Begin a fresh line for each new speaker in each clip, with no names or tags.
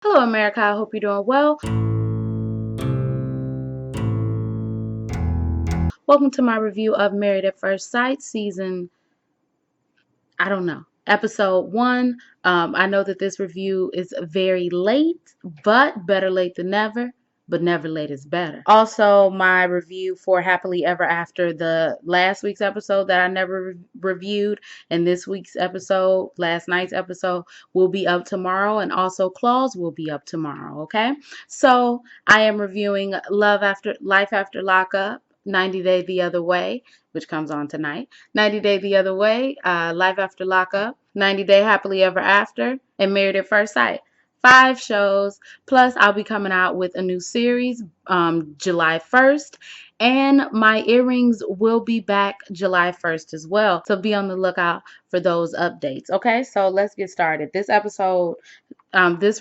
Hello, America. I hope you're doing well. Welcome to my review of Married at First Sight, episode 1. I know that this review is very late, but better late than never. But never late is better. Also, my review for Happily Ever After, the last week's episode that I never reviewed, and this week's episode, last night's episode, will be up tomorrow, and also Claws will be up tomorrow. Okay, so I am reviewing Life After Lockup, 90 Day the Other Way, which comes on tonight. 90 Day the Other Way, Life After Lockup, 90 Day Happily Ever After, and Married at First Sight. 5 shows, plus I'll be coming out with a new series July 1st, and my earrings will be back July 1st as well, so be on the lookout for those updates. Okay, so let's get started. This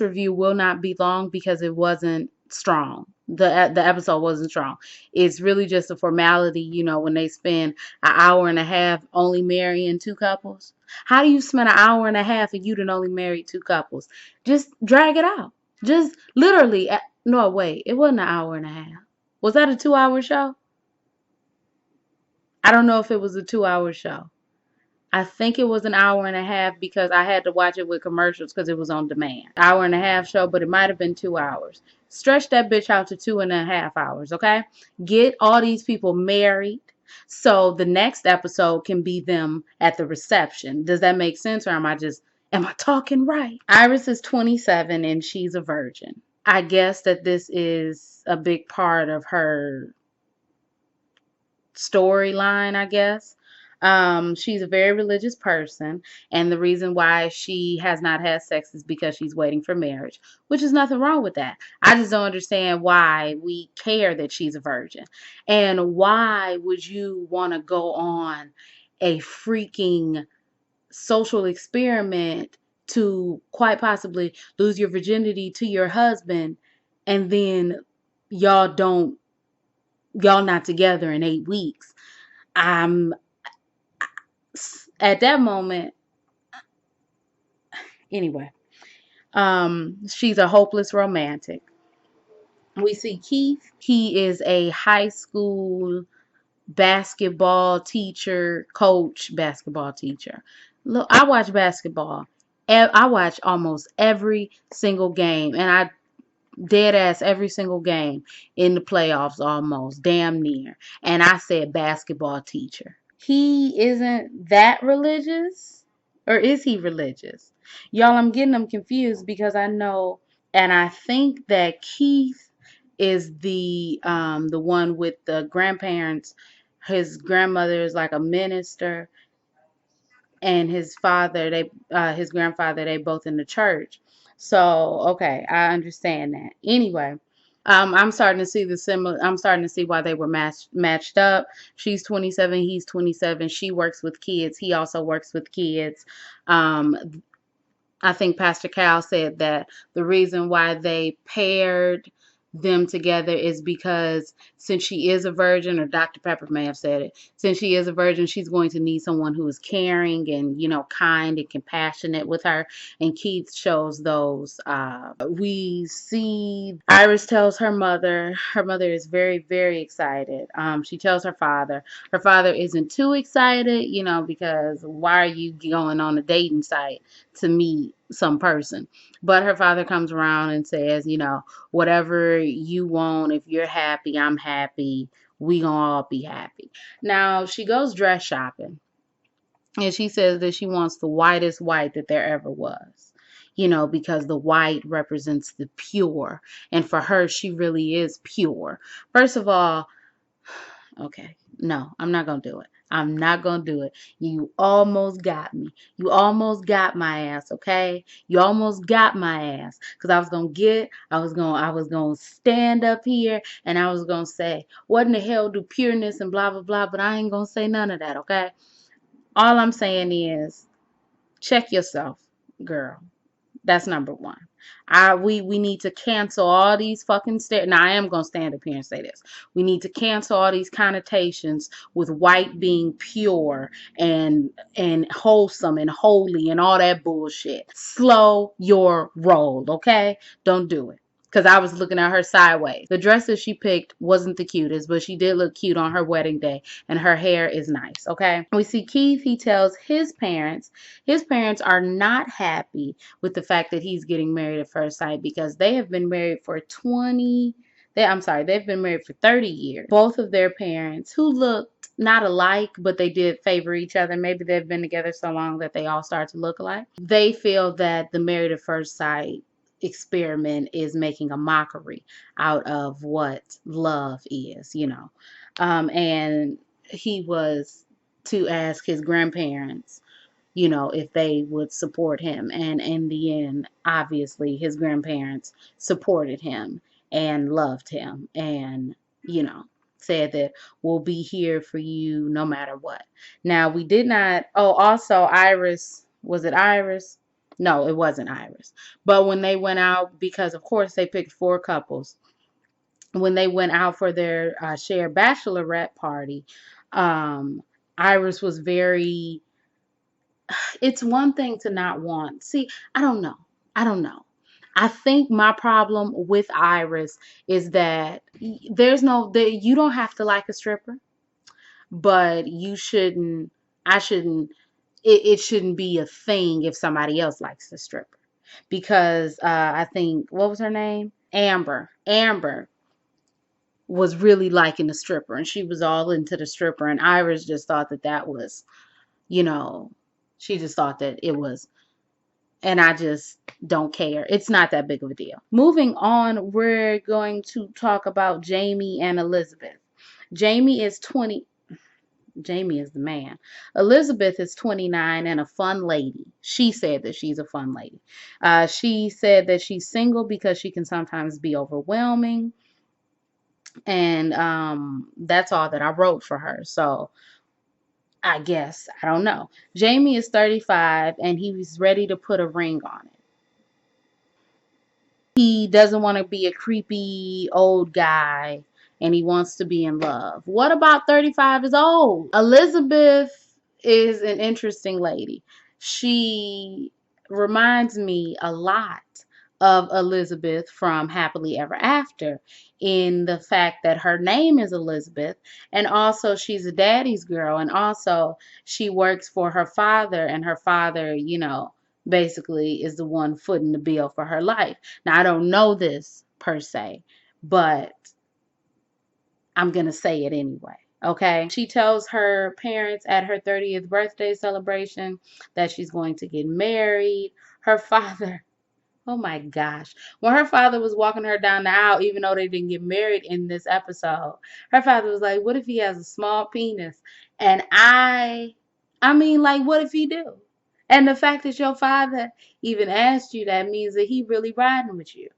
review will not be long because it wasn't strong. The episode wasn't strong. It's really just a formality, when they spend an hour and a half only marrying 2 couples. How do you spend an hour and a half and you done only married 2 couples? Just drag it out. Just literally. No, wait. It wasn't an hour and a half. Was that a 2-hour show? I don't know if it was a 2-hour show. I think it was an hour and a half because I had to watch it with commercials because it was on demand. Hour and a half show, but it might have been 2 hours. Stretch that bitch out to 2.5 hours, okay? Get all these people married so the next episode can be them at the reception. Does that make sense, or am I talking right? Iris is 27 and she's a virgin. I guess that this is a big part of her storyline, I guess. She's a very religious person, and the reason why she has not had sex is because she's waiting for marriage, which is nothing wrong with that. I just don't understand why we care that she's a virgin, and why would you want to go on a freaking social experiment to quite possibly lose your virginity to your husband, and then y'all not together in 8 weeks. At that moment, anyway, she's a hopeless romantic. We see Keith. He is a high school basketball teacher, coach, basketball teacher. Look, I watch basketball. I watch almost every single game, and I dead ass every single game in the playoffs, almost damn near. And I said basketball teacher. He isn't that religious, or is he religious? Y'all, I'm getting them confused because I know, and I think that Keith is the one with the grandparents. His grandmother is like a minister, and his grandfather, they both in the church. So okay, I understand that. Anyway, I'm starting to see I'm starting to see why they were matched up. She's 27, he's 27. She works with kids. He also works with kids. I think Pastor Cal said that the reason why they paired them together is because since she is a virgin, or Dr. Pepper may have said it, since she is a virgin, she's going to need someone who is caring and, kind and compassionate with her. And Keith shows those. We see Iris tells her mother is very, very excited. She tells her father. Her father isn't too excited, because why are you going on a dating site to meet some person? But her father comes around and says, whatever you want, if you're happy, I'm happy. We gonna all be happy. Now she goes dress shopping, and she says that she wants the whitest white that there ever was. Because the white represents the pure. And for her, she really is pure. First of all, okay, no, I'm not going to do it. I'm not going to do it. You almost got me. You almost got my ass, okay? You almost got my ass. Because I was going to stand up here and I was going to say, what in the hell do pureness and blah, blah, blah, but I ain't going to say none of that, okay? All I'm saying is, check yourself, girl. That's number one. We need to cancel all these fucking now I am gonna stand up here and say this. We need to cancel all these connotations with white being pure and wholesome and holy and all that bullshit. Slow your roll, okay? Don't do it. Because I was looking at her sideways. The dress that she picked wasn't the cutest, but she did look cute on her wedding day, and her hair is nice, okay? We see Keith, he tells his parents are not happy with the fact that he's getting married at first sight because they have been married for they've been married for 30 years. Both of their parents, who looked not alike, but they did favor each other. Maybe they've been together so long that they all start to look alike. They feel that the married at first sight experiment is making a mockery out of what love is, and he was to ask his grandparents, if they would support him. And in the end, obviously, his grandparents supported him and loved him and, said that we'll be here for you no matter what. Now, we did not, also Iris, was it Iris? No, it wasn't Iris. But when they went out, because of course they picked 4 couples, when they went out for their shared bachelorette party, Iris was very, it's one thing to not want. See, I don't know. I think my problem with Iris is that you don't have to like a stripper, but it shouldn't be a thing if somebody else likes the stripper. Because I think, what was her name? Amber. Amber was really liking the stripper, and she was all into the stripper, and Iris just thought that was, she just thought that it was, and I just don't care. It's not that big of a deal. Moving on, we're going to talk about Jamie and Elizabeth. Jamie is the man. Elizabeth is 29 and a fun lady. She said that she's a fun lady. She said that she's single because she can sometimes be overwhelming. And that's all that I wrote for her. So I guess, I don't know. Jamie is 35 and he's ready to put a ring on it. He doesn't want to be a creepy old guy and he wants to be in love. What about 35 is old? Elizabeth is an interesting lady. She reminds me a lot of Elizabeth from Happily Ever After, in the fact that her name is Elizabeth, and also she's a daddy's girl, and also she works for her father, and her father, basically is the one footing the bill for her life. Now, I don't know this per se, but I'm going to say it anyway. Okay. She tells her parents at her 30th birthday celebration that she's going to get married. Her father, oh my gosh. When her father was walking her down the aisle, even though they didn't get married in this episode, her father was like, what if he has a small penis? And I mean, like, what if he do? And the fact that your father even asked you that means that he really riding with you.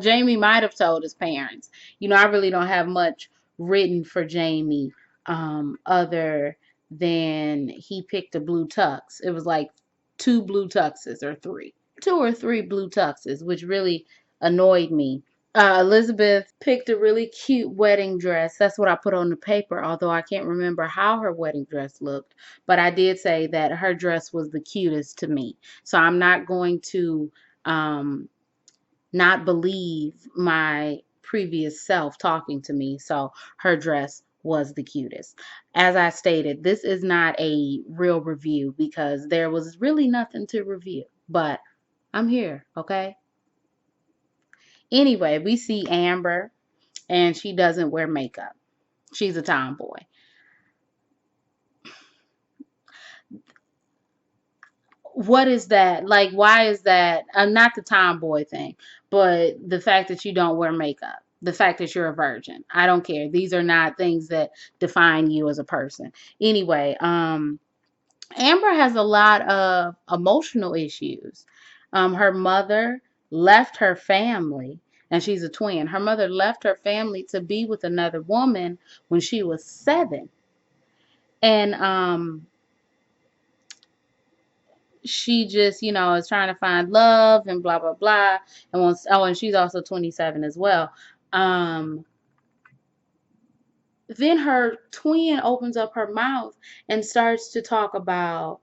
Jamie might have told his parents. I really don't have much written for Jamie, other than he picked a blue tux. It was like 2 blue tuxes or 3. 2 or 3 blue tuxes, which really annoyed me. Elizabeth picked a really cute wedding dress. That's what I put on the paper, although I can't remember how her wedding dress looked. But I did say that her dress was the cutest to me. So I'm not going to not believe my previous self talking to me. So her dress was the cutest. As I stated, this is not a real review because there was really nothing to review. But I'm here, okay? Anyway, we see Amber, and she doesn't wear makeup. She's a tomboy. What is that? Like, why is that? Not the tomboy thing, but the fact that you don't wear makeup. The fact that you're a virgin. I don't care. These are not things that define you as a person. Anyway, Amber has a lot of emotional issues. Her mother left her family, and she's a twin. Her mother left her family to be with another woman when she was 7. And she just, is trying to find love and blah blah blah. And and she's also 27 as well. Um, then her twin opens up her mouth and starts to talk about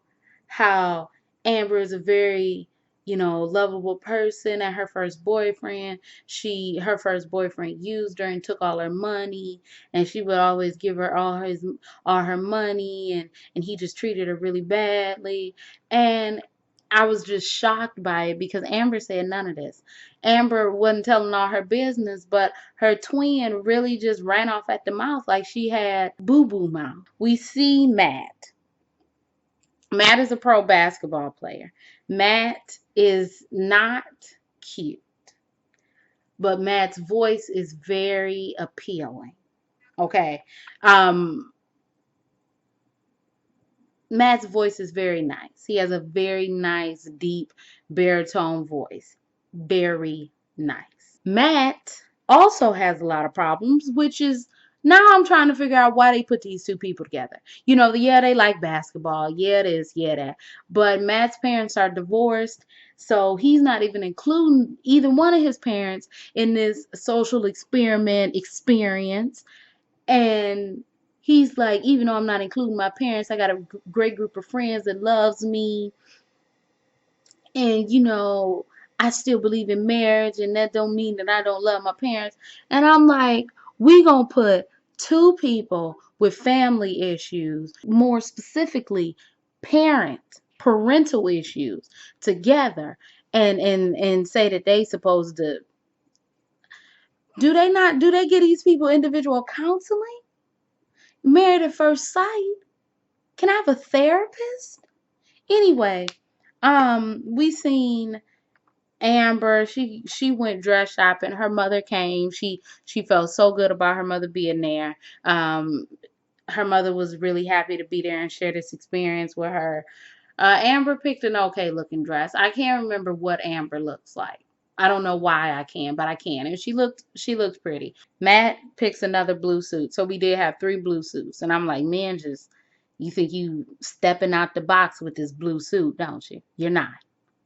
how Amber is a very, lovable person, and her first boyfriend used her and took all her money, and she would always give her all her money, and he just treated her really badly. And I was just shocked by it because Amber said none of this. Amber wasn't telling all her business, but her twin really just ran off at the mouth like she had boo-boo mouth. We see Matt. Matt is a pro basketball player. Matt is not cute, but Matt's voice is very appealing. Okay. Matt's voice is very nice. He has a very nice, deep baritone voice. Very nice. Matt also has a lot of problems, which is now I'm trying to figure out why they put these two people together. Yeah, they like basketball. Yeah, this, yeah, that. But Matt's parents are divorced, so he's not even including either one of his parents in this social experiment experience. And he's like, even though I'm not including my parents, I got a great group of friends that loves me. And, I still believe in marriage, and that don't mean that I don't love my parents. And I'm like, we gonna put two people with family issues, more specifically, parental issues together, and say that they supposed to. Do they get these people individual counseling? Married at first sight? Can I have a therapist? Anyway, we seen Amber. She went dress shopping. Her mother came. She felt so good about her mother being there. Her mother was really happy to be there and share this experience with her. Amber picked an okay looking dress. I can't remember what Amber looks like. I don't know why I can, but I can. And she looked pretty. Matt picks another blue suit. So we did have 3 blue suits. And I'm like, man, you think you stepping out the box with this blue suit, don't you? You're not.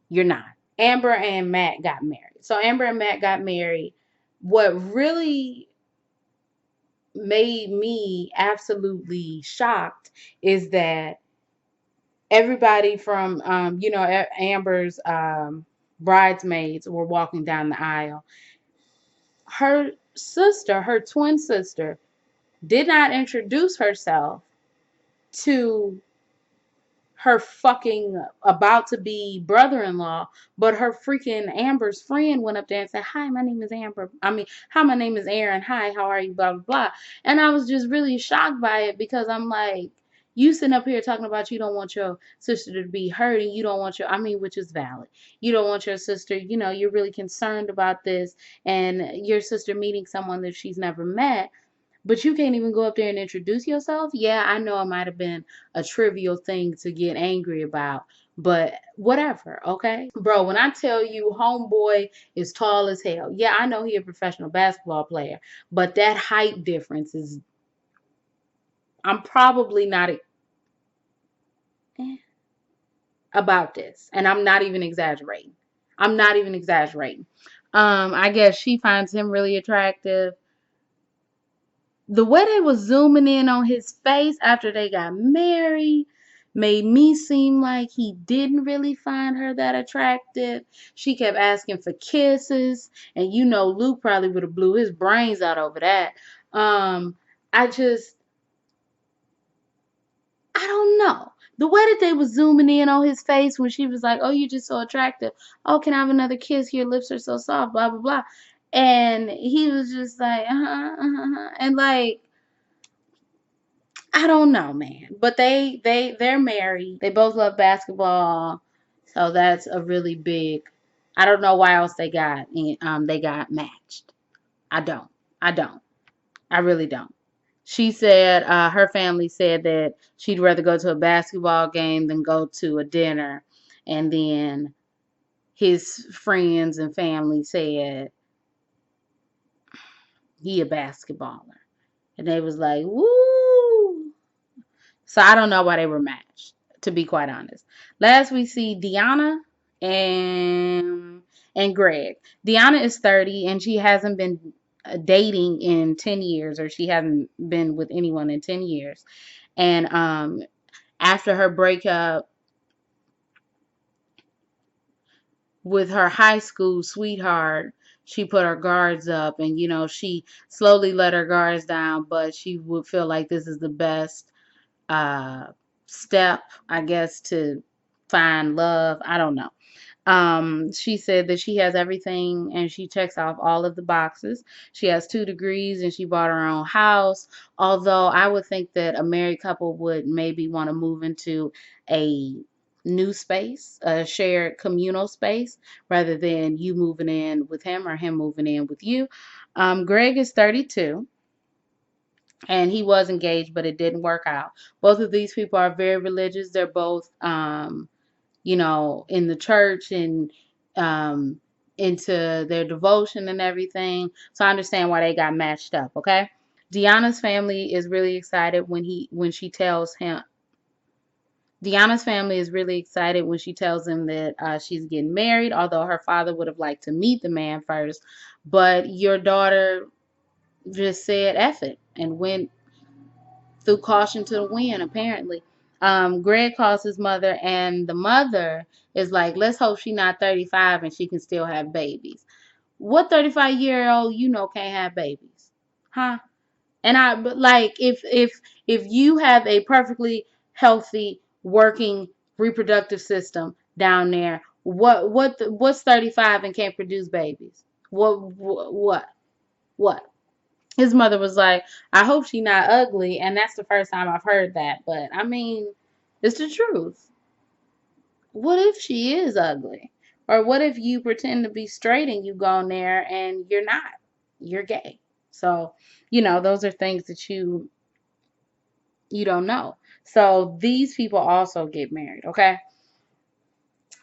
You're not. Amber and Matt got married. So Amber and Matt got married. What really made me absolutely shocked is that everybody from Amber's bridesmaids were walking down the aisle. Her sister, her twin sister, did not introduce herself to her fucking about to be brother-in-law, but her freaking Amber's friend went up there and said, hi, my name is Amber. Hi, my name is Aaron. Hi, how are you? Blah, blah, blah. And I was just really shocked by it because I'm like, you sitting up here talking about you don't want your sister to be hurt, and you don't want which is valid. You don't want your sister, you're really concerned about this and your sister meeting someone that she's never met. But you can't even go up there and introduce yourself? Yeah, I know it might have been a trivial thing to get angry about, but whatever, okay? Bro, when I tell you homeboy is tall as hell, yeah, I know he a professional basketball player, but that height difference is, I'm probably not about this, and I'm not even exaggerating. I'm not even exaggerating. I guess she finds him really attractive. The way they was zooming in on his face after they got married made me seem like he didn't really find her that attractive. She kept asking for kisses, and Luke probably would have blew his brains out over that. I don't know. The way that they was zooming in on his face when she was like, oh, you're just so attractive. Oh, can I have another kiss? Your lips are so soft, blah, blah, blah. And he was just like, and like, I don't know, man. But they're married. They both love basketball. So that's a really big. I don't know why else they got matched. I don't. I don't. I really don't. She said her family said that she'd rather go to a basketball game than go to a dinner. And then his friends and family said he a basketballer. And they was like, woo. So I don't know why they were matched. to be quite honest. Last we see Deanna and Greg. Deanna is 30 and she hasn't been dating in 10 years, or she hasn't been with anyone in 10 years. And after her breakup with her high school sweetheart, she put her guards up, and she slowly let her guards down, but she would feel like this is the best uh step, I guess, to find love. I don't know. She said that she has everything and she checks off all of the boxes. She has 2 degrees and she bought her own house. Although I would think that a married couple would maybe want to move into a new space, a shared communal space, rather than you moving in with him or him moving in with you. Greg is 32 and he was engaged, but it didn't work out. Both of these people are very religious. They're both in the church and um, into their devotion and everything. So I understand why they got matched up. Okay. Deanna's family is really excited when she tells him. Deanna's family is really excited when she tells him that she's getting married, although her father would have liked to meet the man first. But your daughter just said F it and went threw caution to the wind, apparently. Greg calls his mother, and the mother is like, let's hope she's not 35 and she can still have babies. What 35-year-old can't have babies? Huh? And but like, if you have a perfectly healthy working reproductive system down there, what's 35 and can't produce babies? What? His mother was like, I hope she's not ugly. And that's the first time I've heard that. But I mean, it's the truth. What if she is ugly? Or what if you pretend to be straight and you go in there and you're not? You're gay. So, those are things that you don't know. So these people also get married, okay?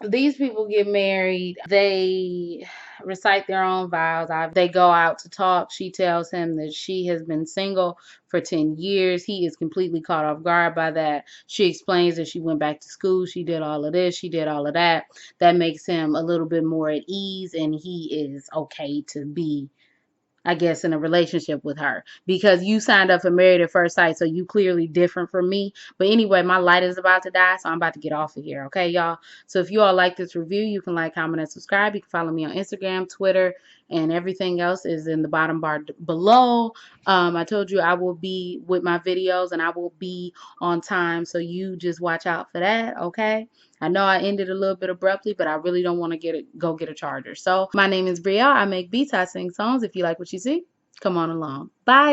These people get married. They recite their own vows. They go out to talk. She tells him that she has been single for 10 years. He is completely caught off guard by that. She explains that she went back to school. She did all of this. She did all of that. That makes him a little bit more at ease, and he is okay to be, I guess, in a relationship with her, because you signed up for Married at First Sight, so you clearly different from me. But anyway, my light is about to die, so I'm about to get off of here. Okay, y'all? So if you all like this review, you can like, comment, and subscribe. You can follow me on Instagram, Twitter, and everything else is in the bottom bar below. I told you I will be with my videos and I will be on time, so you just watch out for that, okay? I know I ended a little bit abruptly, but I really don't want to go get a charger. So my name is Brielle. I make beats. I sing songs. If you like what you see, come on along. Bye.